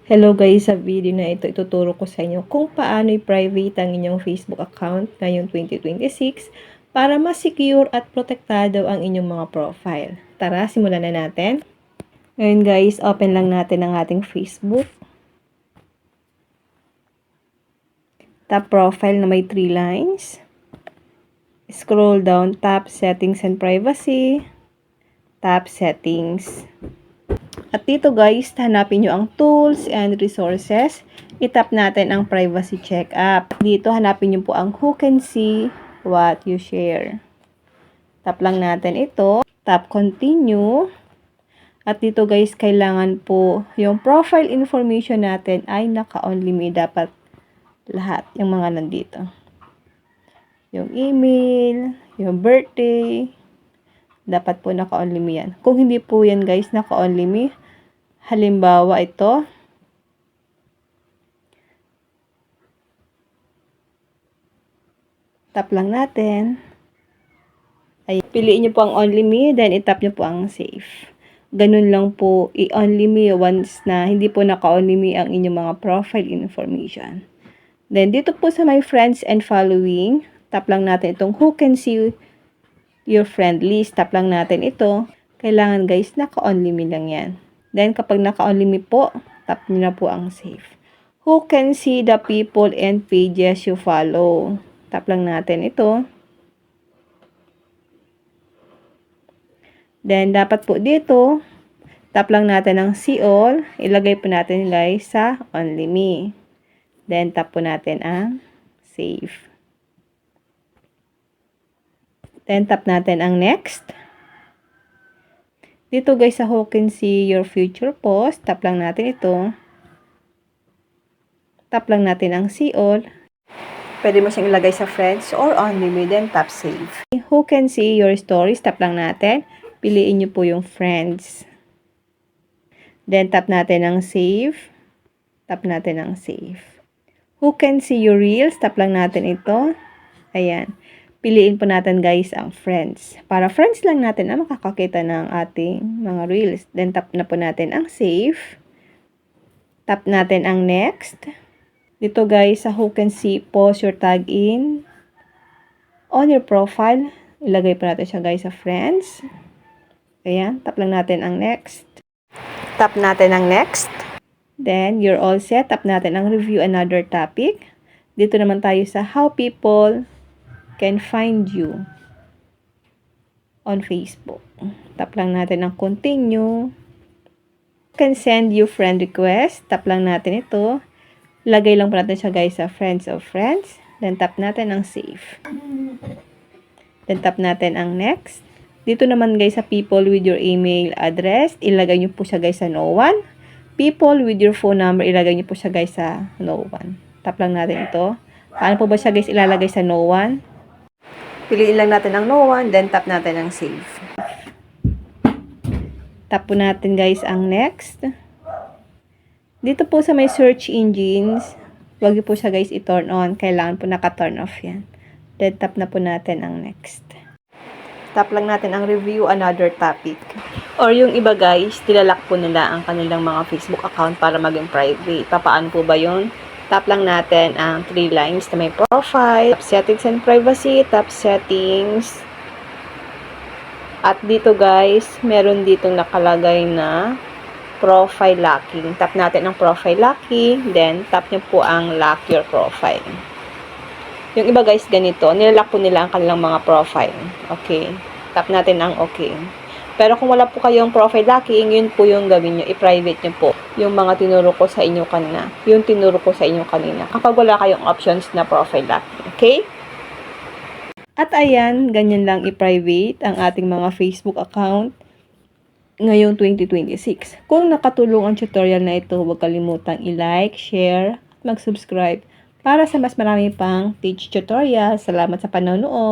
Hello guys, sa video na ito ituturo ko sa inyo kung paano i-private ang inyong Facebook account ngayong 2026 para mas secure at protektado ang inyong mga profile. Tara, simulan na natin. Ngayon guys, open lang natin ang ating Facebook. Tap profile na may 3 lines. Scroll down, tap settings and privacy. Tap settings. At dito guys, hanapin nyo ang tools and resources. I-tap natin ang privacy checkup. Dito hanapin nyo po ang who can see what you share. Tap lang natin ito. Tap continue. At dito guys, kailangan po yung profile information natin ay naka-only me. Dapat lahat yung mga nandito. Yung email, yung birthday, dapat po naka-only me yan. Kung hindi po yan guys, naka-only me, halimbawa ito, tap lang natin. Ay, piliin nyo po ang only me, then itap nyo po ang save. Ganun lang po, i-only me once na hindi po naka-only me ang inyong mga profile information. Then, dito po sa my friends and following, tap lang natin itong who can see your friend list. Tap lang natin ito. Kailangan guys, naka-only me lang yan. Then, kapag naka-only me po, tap nyo na po ang save. Who can see the people and pages you follow? Tap lang natin ito. Then, dapat po dito, tap lang natin ang see all. Ilagay po natin guys sa only me. Then, tap po natin ang save. Then, tap natin ang next. Dito guys sa who can see your future post, tap lang natin ito. Tap lang natin ang see all. Pwede mo siyang ilagay sa friends or only me, then tap save. Who can see your stories, tap lang natin. Piliin nyo po yung friends. Then tap natin ang save. Tap natin ang save. Who can see your reels, tap lang natin ito. Ayan. Piliin po natin guys ang friends. Para friends lang natin ang makakakita ng ating mga reels. Then tap na po natin ang save. Tap natin ang next. Dito guys sa who can see post your tag in on your profile. Ilagay po natin siya guys sa friends. Ayan. Tap lang natin ang next. Tap natin ang next. Then you're all set. Tap natin ang review another topic. Dito naman tayo sa how people can find you on Facebook. Tap lang natin ang continue. Can send you friend request. Tap lang natin ito. Lagay lang po natin siya guys sa friends of friends. Then tap natin ang save. Then tap natin ang next. Dito naman guys sa people with your email address, ilagay nyo po siya guys sa no one. People with your phone number, ilagay nyo po siya guys sa no one. Tap lang natin ito. Paano po ba siya guys ilalagay sa no one? Piliin lang natin ang no one, then tap natin ang save. Tap po natin guys ang next. Dito po sa may search engines, wag po siya guys i-turn on. Kailangan po naka-turn off yan. Then tap na po natin ang next. Tap lang natin ang review another topic. Or yung iba guys, tilalak po nila ang kanilang mga Facebook account para maging private. Paano po ba yun? Tap lang natin ang 3 lines na may profile, tap settings and privacy, tap settings. At dito guys, meron ditong nakalagay na profile locking. Tap natin ang profile locking, then tap nyo po ang lock your profile. Yung iba guys ganito, nilalak po nila ang kanilang mga profile. Okay, tap natin ang okay. Pero kung wala po kayong profile locking, yun po yung gawin nyo. I-private nyo po yung mga tinuro ko sa inyo kanina. Yung tinuro ko sa inyo kanina. Kapag wala kayong options na profile locking. Okay? At ayan, ganyan lang i-private ang ating mga Facebook account ngayong 2026. Kung nakatulong ang tutorial na ito, huwag kalimutang i-like, share, at mag-subscribe para sa mas marami pang teach tutorial. Salamat sa panonood.